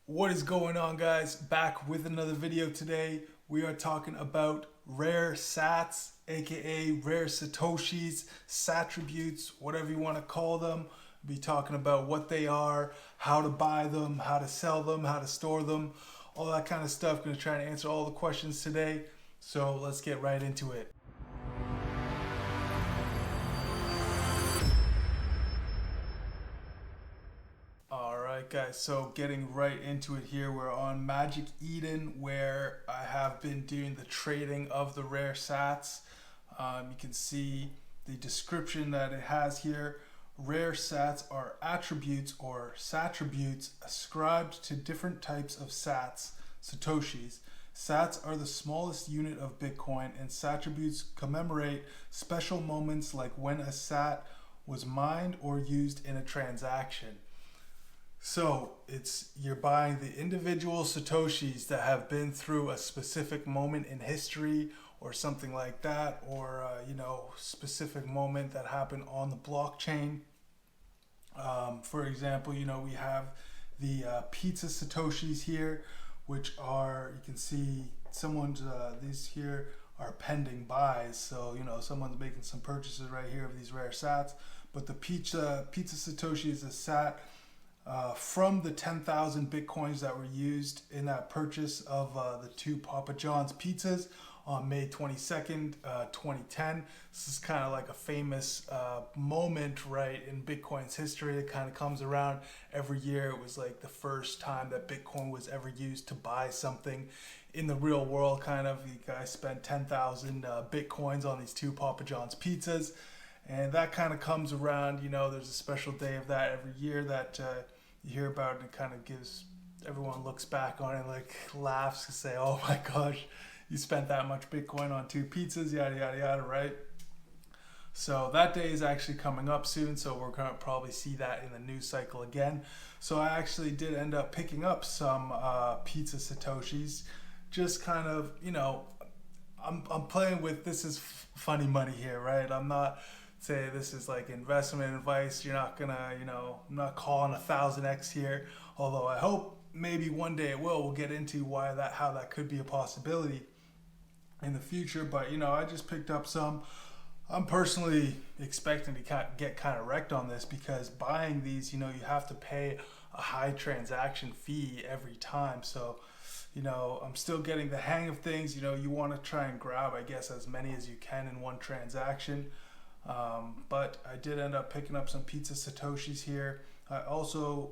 What is going on, guys? Back with another video today. We are talking about rare sats, aka rare satoshis, satributes, whatever you want to call them. We'll be talking about what they are, how to buy them, how to sell them, how to store them, all that kind of stuff. Going to try and answer all the questions today. So let's get right into it. Alright guys, so getting right into it here, we're on Magic Eden where I have been doing the trading of the rare sats. You can see the description that it has here. Rare sats are attributes or satributes ascribed to different types of sats, satoshis. Sats are the smallest unit of Bitcoin, and satributes commemorate special moments like when a sat was mined or used in a transaction. So you're buying the individual satoshis that have been through a specific moment in history or something like that, or specific moment that happened on the blockchain. For example, we have the pizza satoshis here, which are, you can see these here are pending buys. So someone's making some purchases right here of these rare sats. But the pizza satoshi is a sat from the 10,000 Bitcoins that were used in that purchase of the two Papa John's pizzas on May 22nd, 2010. This is kind of like a famous moment, right, in Bitcoin's history. It kind of comes around every year. It was like the first time that Bitcoin was ever used to buy something in the real world, kind of. You guys spent 10,000 Bitcoins on these two Papa John's pizzas. And that kind of comes around, there's a special day of that every year that you hear about, and it kind of everyone looks back on it, like laughs and say, oh my gosh, you spent that much Bitcoin on two pizzas, yada, yada, yada, right? So that day is actually coming up soon, so we're going to probably see that in the news cycle again. So I actually did end up picking up some pizza satoshis, just kind of, I'm playing with, this is funny money here, right? I'm not say this is like investment advice. You're not gonna, I'm not calling 1000x here, although I hope maybe one day it will. We'll get into how that could be a possibility in the future. But I just picked up some. I'm personally expecting to get kind of wrecked on this, because buying these, you have to pay a high transaction fee every time. So I'm still getting the hang of things. You want to try and grab, I guess, as many as you can in one transaction. But I did end up picking up some pizza satoshis here. I also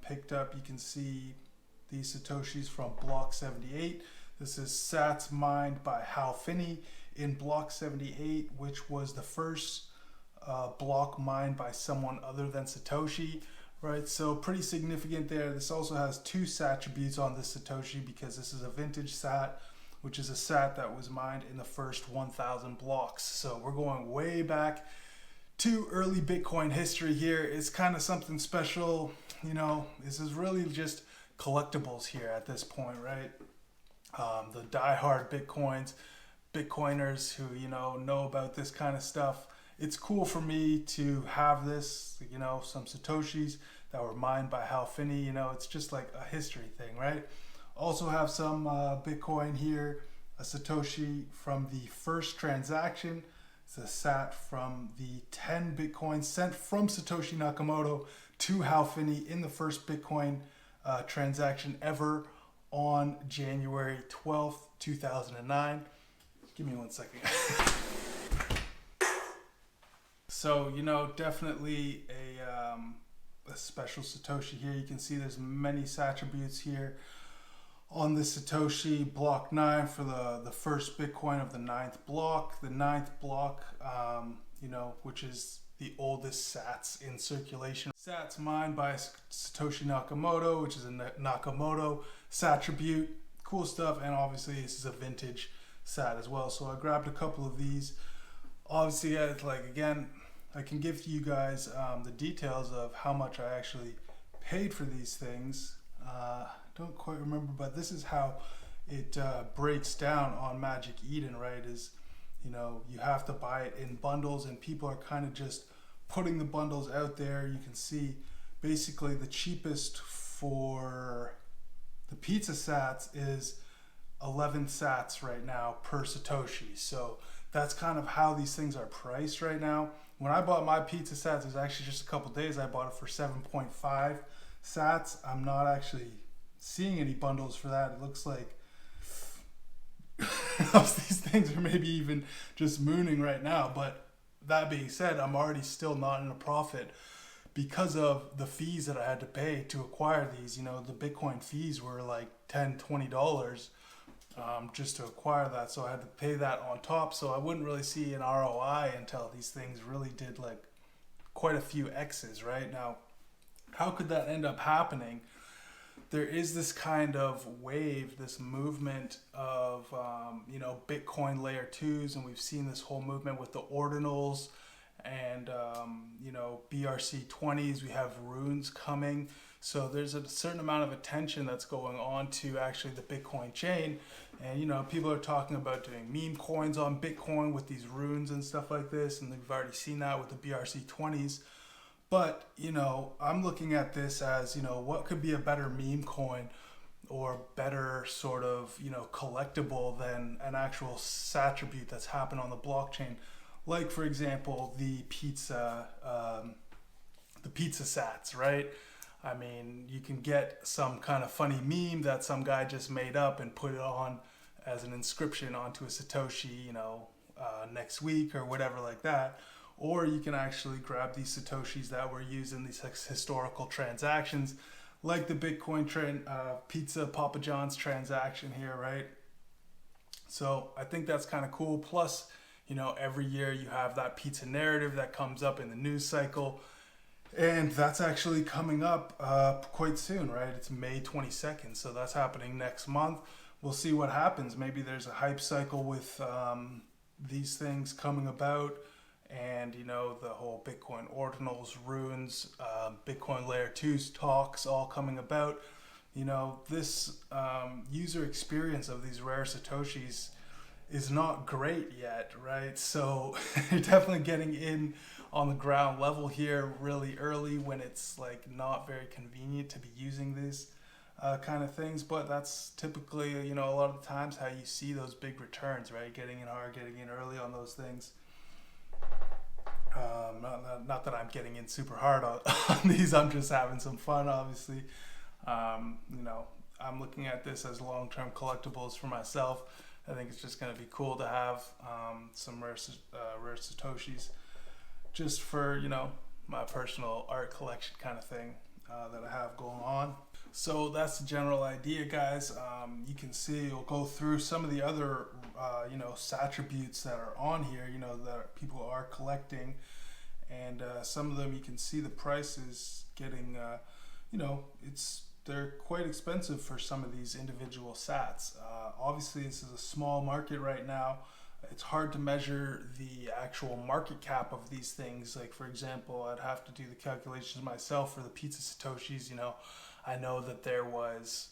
picked up, you can see these satoshis from block 78. This is sats mined by Hal Finney in block 78, which was the first block mined by someone other than Satoshi, right? So pretty significant there. This also has two satributes on this satoshi, because this is a vintage sat, which is a sat that was mined in the first 1,000 blocks. So we're going way back to early Bitcoin history here. It's kind of something special. This is really just collectibles here at this point, right? The diehard Bitcoiners who, know about this kind of stuff. It's cool for me to have this, some satoshis that were mined by Hal Finney. It's just like a history thing, right? Also have some Bitcoin here, a satoshi from the first transaction. It's a sat from the 10 Bitcoin sent from Satoshi Nakamoto to Hal Finney in the first Bitcoin transaction ever on January 12th, 2009. Give me 1 second. So, definitely a special satoshi here. You can see there's many satributes here on the Satoshi block 9 for the first Bitcoin of the 9th block. The 9th block, which is the oldest sats in circulation. Sats mined by Satoshi Nakamoto, which is a Nakamoto satribute. Cool stuff, and obviously this is a vintage sat as well. So I grabbed a couple of these. Obviously, again, I can give you guys the details of how much I actually paid for these things. Don't quite remember, but this is how it breaks down on Magic Eden, right? You have to buy it in bundles, and people are kind of just putting the bundles out there. You can see basically the cheapest for pizza sats is 11 sats right now per Satoshi. So that's kind of how these things are priced right now. When I bought my pizza sats, it was actually just a couple days. I bought it for 7.5 sats. I'm not actually seeing any bundles for that. It looks like these things are maybe even just mooning right now. But that being said, I'm already still not in a profit because of the fees that I had to pay to acquire these. You know, the Bitcoin fees were like $10, $20 just to acquire that. So I had to pay that on top. So I wouldn't really see an ROI until these things really did like quite a few X's, right? Now, how could that end up happening? There is this kind of wave, this movement of, Bitcoin layer twos, and we've seen this whole movement with the ordinals and, BRC20s. We have runes coming. So there's a certain amount of attention that's going on to actually the Bitcoin chain. And, people are talking about doing meme coins on Bitcoin with these runes and stuff like this. And we've already seen that with the BRC20s. But, I'm looking at this as, what could be a better meme coin or better sort of, collectible than an actual Satribute that's happened on the blockchain. Like, for example, the pizza sats, right? I mean, you can get some kind of funny meme that some guy just made up and put it on as an inscription onto a Satoshi, next week or whatever like that. Or you can actually grab these Satoshis that were used in these historical transactions, like the Bitcoin pizza Papa John's transaction here, right? So I think that's kind of cool. Plus, every year you have that pizza narrative that comes up in the news cycle. And that's actually coming up quite soon, right? It's May 22nd. So that's happening next month. We'll see what happens. Maybe there's a hype cycle with these things coming about. And, the whole Bitcoin ordinals, runes, Bitcoin layer 2's talks all coming about. This user experience of these rare Satoshis is not great yet, right? So you're definitely getting in on the ground level here really early when it's like not very convenient to be using these kind of things. But that's typically, a lot of the times how you see those big returns, right? Getting in hard, getting in early on those things. Not that I'm getting in super hard on these. I'm just having some fun, obviously. I'm looking at this as long-term collectibles for myself. I think it's just going to be cool to have some rare Satoshis just for, my personal art collection kind of thing that I have going on. So that's the general idea, guys. You can see, we'll go through some of the other, Satributes that are on here, that people are collecting. And some of them, you can see the prices getting, they're quite expensive for some of these individual sats. Obviously, this is a small market right now. It's hard to measure the actual market cap of these things. Like, for example, I'd have to do the calculations myself for the pizza Satoshis. I know that there was,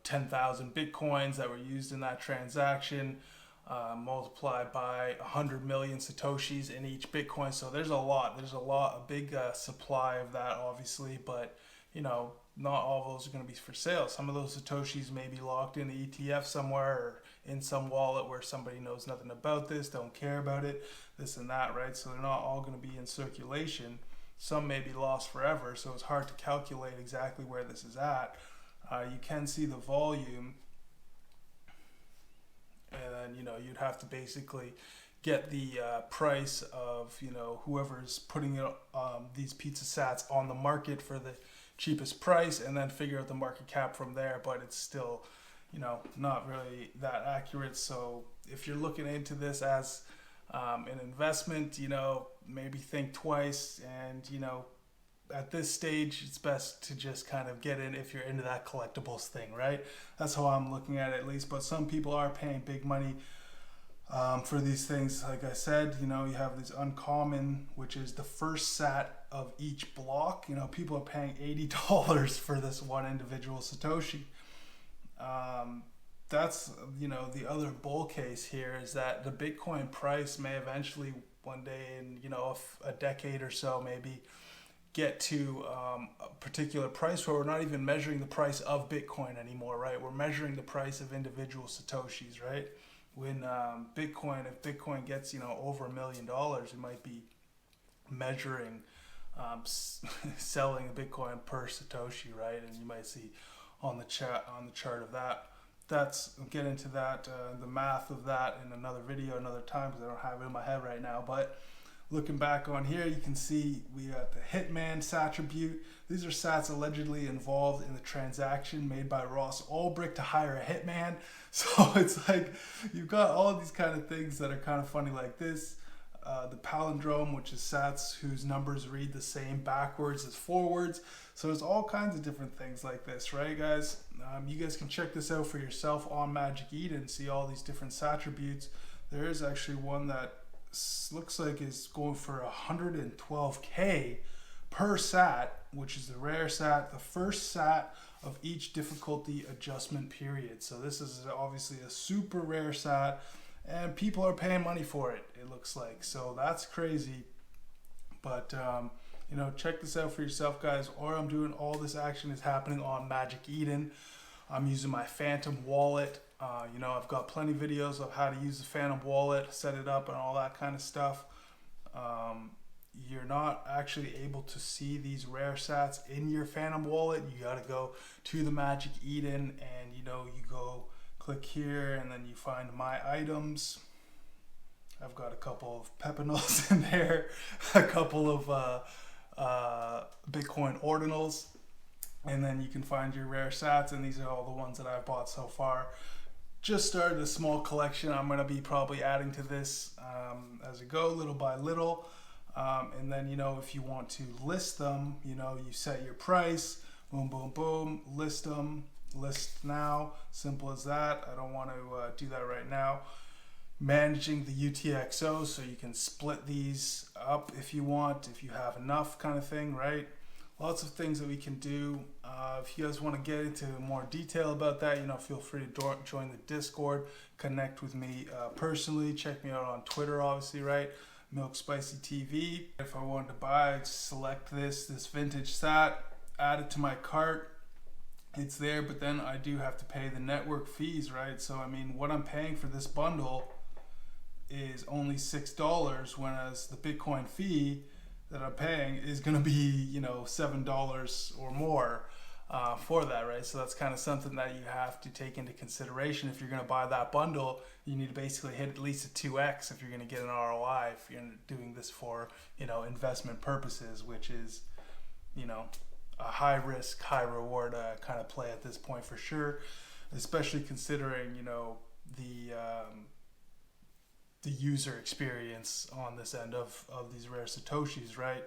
10,000 Bitcoins that were used in that transaction, multiplied by 100 million Satoshis in each Bitcoin. So there's a big supply of that, obviously, but, not all of those are going to be for sale. Some of those Satoshis may be locked in the ETF somewhere or in some wallet where somebody knows nothing about this, don't care about it, this and that, right? So they're not all going to be in circulation. Some may be lost forever, so it's hard to calculate exactly where this is at. You can see the volume, and then, you'd have to basically get the price of, whoever's putting these pizza sats on the market for the cheapest price, and then figure out the market cap from there. But it's still, not really that accurate. So if you're looking into this as an investment, maybe think twice. And, at this stage, it's best to just kind of get in if you're into that collectibles thing, right? That's how I'm looking at it, at least. But some people are paying big money for these things. Like I said, you have this uncommon, which is the first sat of each block. People are paying $80 for this one individual Satoshi. That's, the other bull case here is that the Bitcoin price may eventually one day in, a decade or so, maybe get to a particular price where we're not even measuring the price of Bitcoin anymore, right? We're measuring the price of individual Satoshis, right? When if Bitcoin gets, over $1 million, we might be measuring selling a Bitcoin per Satoshi, right? And you might see on the chart of that. I'll get into that, the math of that in another video, another time, because I don't have it in my head right now. But looking back on here, you can see we got the Hitman Satribute. These are sats allegedly involved in the transaction made by Ross Ulbricht to hire a hitman. So it's like you've got all these kind of things that are kind of funny like this. The palindrome, which is sats whose numbers read the same backwards as forwards. So there's all kinds of different things like this, right, guys? You guys can check this out for yourself on Magic Eden, see all these different Satributes. There is actually one that looks like is going for 112K per sat, which is the rare sat, the first sat of each difficulty adjustment period. So this is obviously a super rare sat, and people are paying money for it, it looks like. So that's crazy. But check this out for yourself, guys. Or I'm doing all this action is happening on Magic Eden. I'm using my Phantom wallet. I've got plenty of videos of how to use the Phantom wallet, set it up, and all that kind of stuff. You're not actually able to see these rare sats in your Phantom wallet. You got to go to the Magic Eden, and you go click here, and then you find my items. I've got a couple of pepinals in there, a couple of Bitcoin ordinals, and then you can find your rare sats, and these are all the ones that I've bought so far. Just started a small collection. I'm going to be probably adding to this as I go, little by little. And then, if you want to list them, you set your price, boom, boom, boom, list them, list now, simple as that. I don't want to do that right now. Managing the UTXO, so you can split these up if you want, if you have enough kind of thing, right? Lots of things that we can do. If you guys want to get into more detail about that, feel free to join the Discord, connect with me personally, check me out on Twitter, obviously, right? Milk Spicy TV. If I wanted to buy, I'd select this vintage sat, add it to my cart. It's there, but then I do have to pay the network fees, right? So, what I'm paying for this bundle is only $6, whereas the Bitcoin fee that I'm paying is going to be, $7 or more for that, right? So that's kind of something that you have to take into consideration. If you're going to buy that bundle, you need to basically hit at least a 2x if you're going to get an ROI, if you're doing this for, investment purposes, which is, a high risk, high reward kind of play at this point for sure, especially considering, the user experience on this end of these rare Satoshis, right?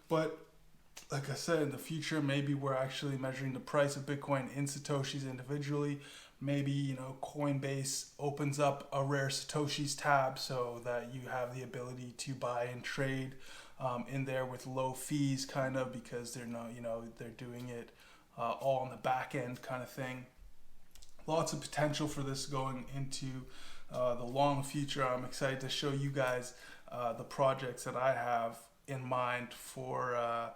But like I said, in the future, maybe we're actually measuring the price of Bitcoin in Satoshis individually. Maybe, Coinbase opens up a rare Satoshis tab so that you have the ability to buy and trade in there with low fees, kind of, because they're not, they're doing it all on the back end kind of thing. Lots of potential for this going into the long future. I'm excited to show you guys the projects that I have in mind for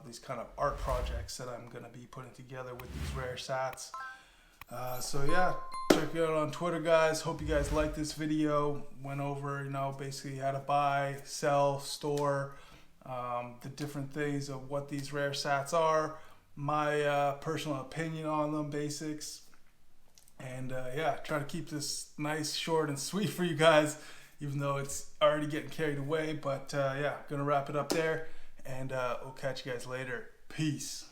these kind of art projects that I'm going to be putting together with these rare sats. So yeah, check it out on Twitter, guys. Hope you guys like this video. Went over, basically how to buy, sell, store, the different things of what these rare sats are, my personal opinion on them, basics. And try to keep this nice, short, and sweet for you guys, even though it's already getting carried away. But gonna wrap it up there, and we'll catch you guys later. Peace.